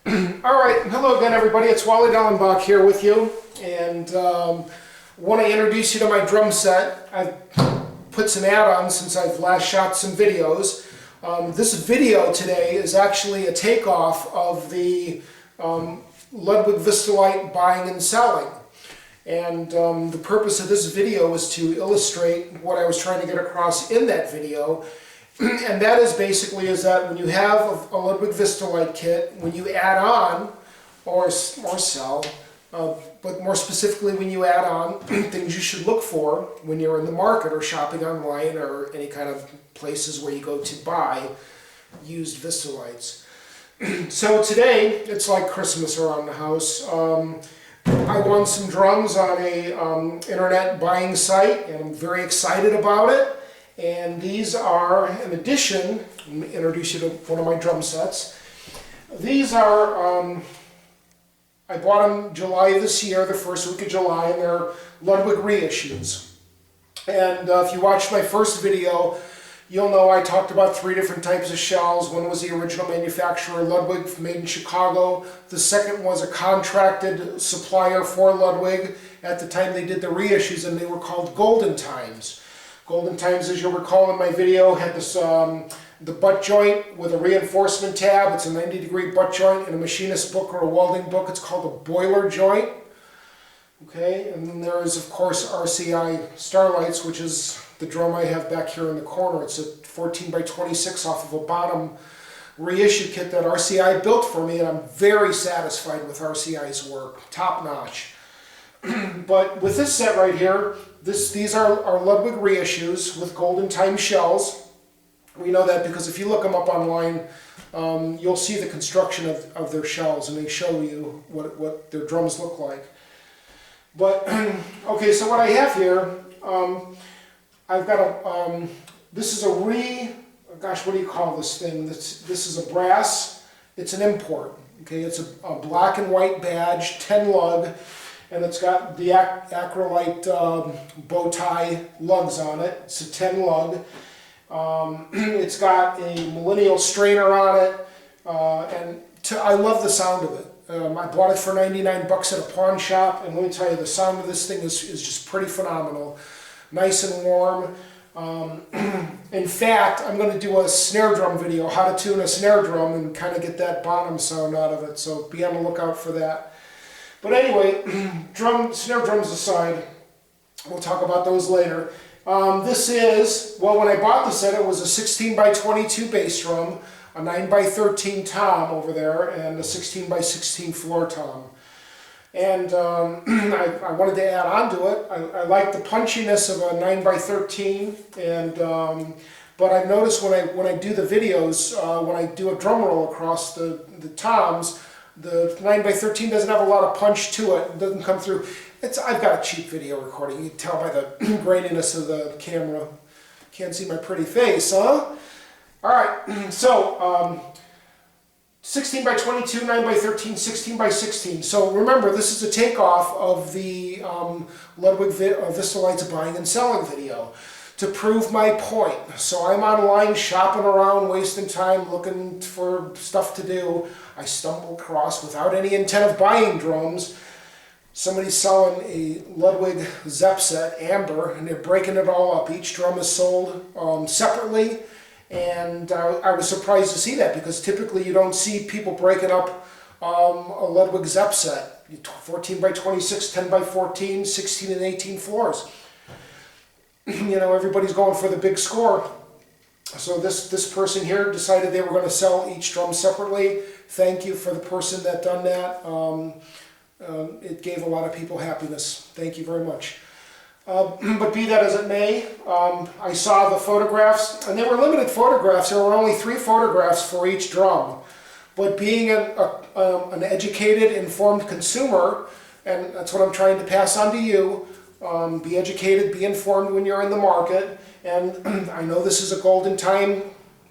All right, hello again everybody, it's Wally Dellenbach here with you, and want to introduce you to my drum set. I've put some add-ons since I've last shot some videos. This video today is actually a takeoff of the Ludwig Vistalite buying and selling. And the purpose of this video is to illustrate what I was trying to get across in that video. And that is basically that when you have a Ludwig Vistalite kit, when you add on or sell, but more specifically when you add on, things you should look for when you're in the market or shopping online or any kind of places where you go to buy used Vistalites. So today, it's like Christmas around the house. I won some drums on a internet buying site, and I'm very excited about it. And these are, in addition, let me introduce you to one of my drum sets. These are, I bought them July of this year, the first week of July, and they're Ludwig reissues. And if you watched my first video, you'll know I talked about 3 different types of shells. One was the original manufacturer, Ludwig, made in Chicago. The second was a contracted supplier for Ludwig. At the time they did the reissues, and they were called Golden Times. Golden Times, as you'll recall in my video, had this the butt joint with a reinforcement tab. It's a 90-degree butt joint. In a machinist book or a welding book, it's called a boiler joint. Okay, and then there is, of course, RCI Starlights, which is the drum I have back here in the corner. It's a 14 by 26 off of a bottom reissue kit that RCI built for me, and I'm very satisfied with RCI's work. Top notch. But with this set right here, these are Ludwig reissues with Golden Time shells. We know that because if you look them up online, you'll see the construction of their shells, and they show you what their drums look like. But, okay, so what I have here, I've got a, this is a gosh, what do you call this thing? This is a brass, it's an import. Okay, it's a black and white badge, 10 lug. And it's got the acrylite bow tie lugs on it. It's a 10 lug. It's got a millennial strainer on it, and I love the sound of it. I bought it for 99 bucks at a pawn shop, and let me tell you, the sound of this thing is just pretty phenomenal. Nice and warm. In fact, I'm going to do a snare drum video, how to tune a snare drum and kind of get that bottom sound out of it, so be on the lookout for that. But anyway, snare drums aside, we'll talk about those later. This is, well, when I bought the set, it was a 16 by 22 bass drum, a 9 by 13 tom over there, and a 16 by 16 floor tom. And I wanted to add on to it. I like the punchiness of a 9 by 13, and but I've noticed when I do the videos, when I do a drum roll across the toms, the 9 by 13 doesn't have a lot of punch to it. It doesn't come through. I've got a cheap video recording. You can tell by the graininess of the camera. Can't see my pretty face, huh? All right, so 16 by 22, 9 by 13, 16 by 16. So remember, this is a takeoff of the Ludwig Vistalite's buying and selling video to prove my point. So I'm online shopping around, wasting time, looking for stuff to do. I stumbled across, without any intent of buying drums, somebody's selling a Ludwig Zepp set, amber, and they're breaking it all up. Each drum is sold separately, and I was surprised to see that, because typically you don't see people breaking up a Ludwig Zepp set. 14 by 26, 10 by 14, 16 and 18 floors. You know, everybody's going for the big score. So this person here decided they were going to sell each drum separately. Thank you for the person that done that. It gave a lot of people happiness. Thank you very much. But be that as it may, I saw the photographs, and they were limited photographs. There were only 3 photographs for each drum. But being an educated, informed consumer, and that's what I'm trying to pass on to you, be educated, be informed when you're in the market. And I know this is a Golden Time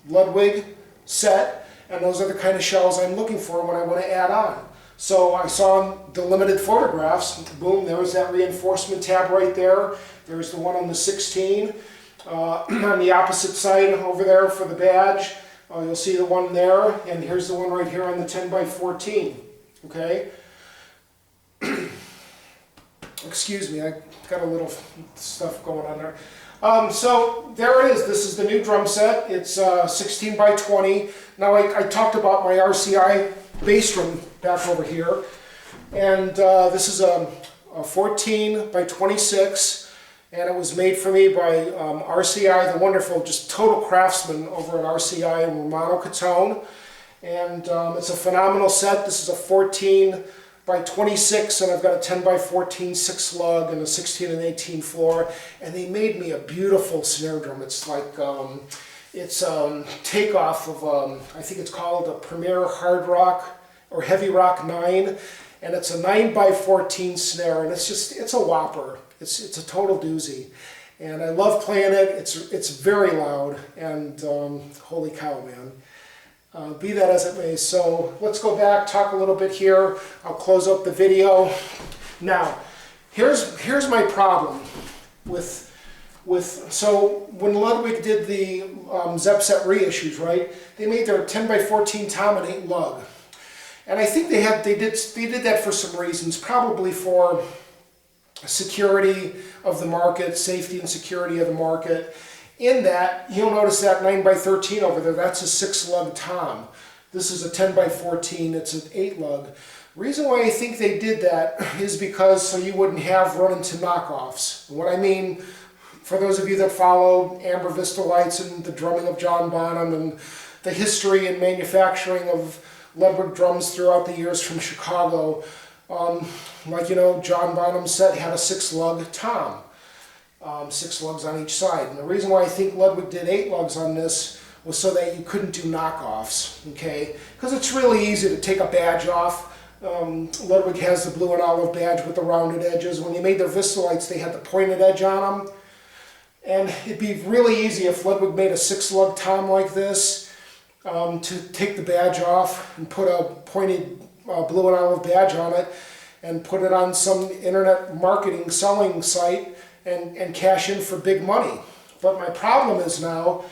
Ludwig set, and those are the kind of shells I'm looking for when I want to add on. So I saw the limited photographs. Boom, there was that reinforcement tab right there. There's the one on the 16. On the opposite side over there for the badge, You'll see the one there, and here's the one right here on the 10x14. Okay? Excuse me, I got a little stuff going on there. So there it is. This is the new drum set. It's 16 by 20. Now I talked about my RCI bass drum back over here, and this is a 14 by 26, and it was made for me by RCI, the wonderful, just total craftsman over at RCI in Romano Catone, and it's a phenomenal set. This is a 14 by 26, and I've got a 10 by 14 6 lug and a 16 and 18 floor, and they made me a beautiful snare drum. It's like it's takeoff of I think it's called a Premier Hard Rock or Heavy Rock 9, and it's a 9 by 14 snare, and it's a whopper. It's a total doozy, and I love playing it. It's very loud, and holy cow, man. Be that as it may. So let's go back, talk a little bit here. I'll close up the video. Now, here's my problem with so when Ludwig did the Zepp set reissues, right? They made their 10 by 14 tom and 8 lug, and I think they did that for some reasons, probably for security of the market, safety and security of the market. In that, you'll notice that 9 by 13 over there, that's a 6 lug tom. This is a 10 by 14, it's an 8 lug. The reason why I think they did that is because so you wouldn't have run into knockoffs. What I mean, for those of you that follow Amber Vistalites and the drumming of John Bonham and the history and manufacturing of Ludwig drums throughout the years from Chicago, like you know, John Bonham's set had a 6 lug tom. 6 lugs on each side. And the reason why I think Ludwig did 8 lugs on this was so that you couldn't do knockoffs, okay? Because it's really easy to take a badge off. Ludwig has the blue and olive badge with the rounded edges. When they made their Vistalites, they had the pointed edge on them. And it'd be really easy if Ludwig made a 6 lug tom like this to take the badge off and put a pointed blue and olive badge on it and put it on some internet marketing selling site and cash in for big money. But my problem is now,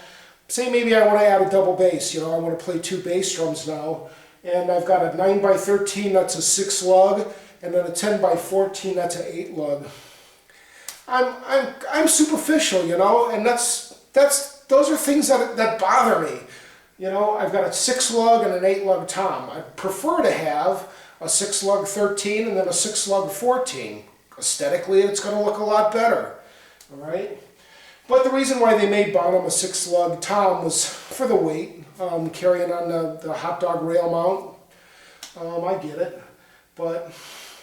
say maybe I want to add a double bass, you know, I want to play 2 bass drums now, and I've got a 9 by 13 that's a 6 lug, and then a 10 by 14 that's an 8 lug. I'm superficial, you know, and those are things that bother me. You know, I've got a 6 lug and an 8 lug tom. I prefer to have a 6 lug 13 and then a 6 lug 14. Aesthetically, it's going to look a lot better, all right? But the reason why they made Bonham a 6 lug tom was for the weight, carrying on the hot dog rail mount. I get it, but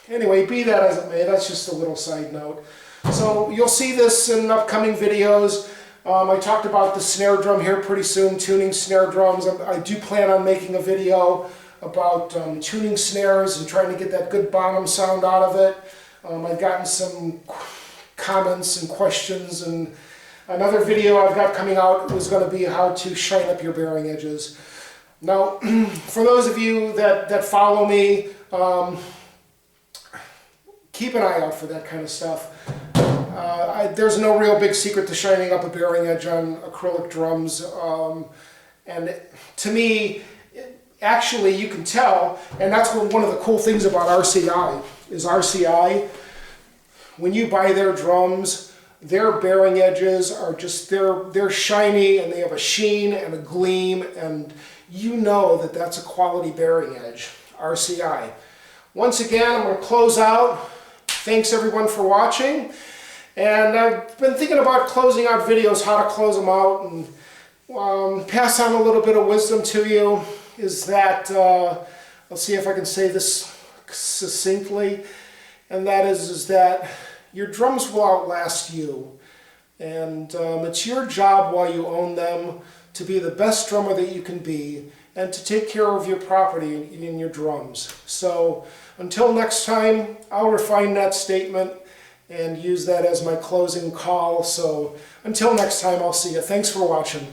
anyway, be that as it may, that's just a little side note. So you'll see this in upcoming videos. I talked about the snare drum here pretty soon, tuning snare drums. I do plan on making a video about tuning snares and trying to get that good Bonham sound out of it. I've gotten some comments and questions, and another video I've got coming out is going to be how to shine up your bearing edges. Now, for those of you that follow me, keep an eye out for that kind of stuff. There's no real big secret to shining up a bearing edge on acrylic drums, and to me, actually you can tell, and that's one of the cool things about RCI, is RCI, when you buy their drums, their bearing edges are just, they're shiny and they have a sheen and a gleam, and you know that that's a quality bearing edge, RCI. Once again, I'm going to close out. Thanks everyone for watching, and I've been thinking about closing out videos, how to close them out, and pass on a little bit of wisdom to you, is that, I'll see if I can say this succinctly, and that is that your drums will outlast you, and it's your job while you own them to be the best drummer that you can be and to take care of your property in your drums. So until next time, I'll refine that statement and use that as my closing call. So until next time, I'll see you. Thanks for watching.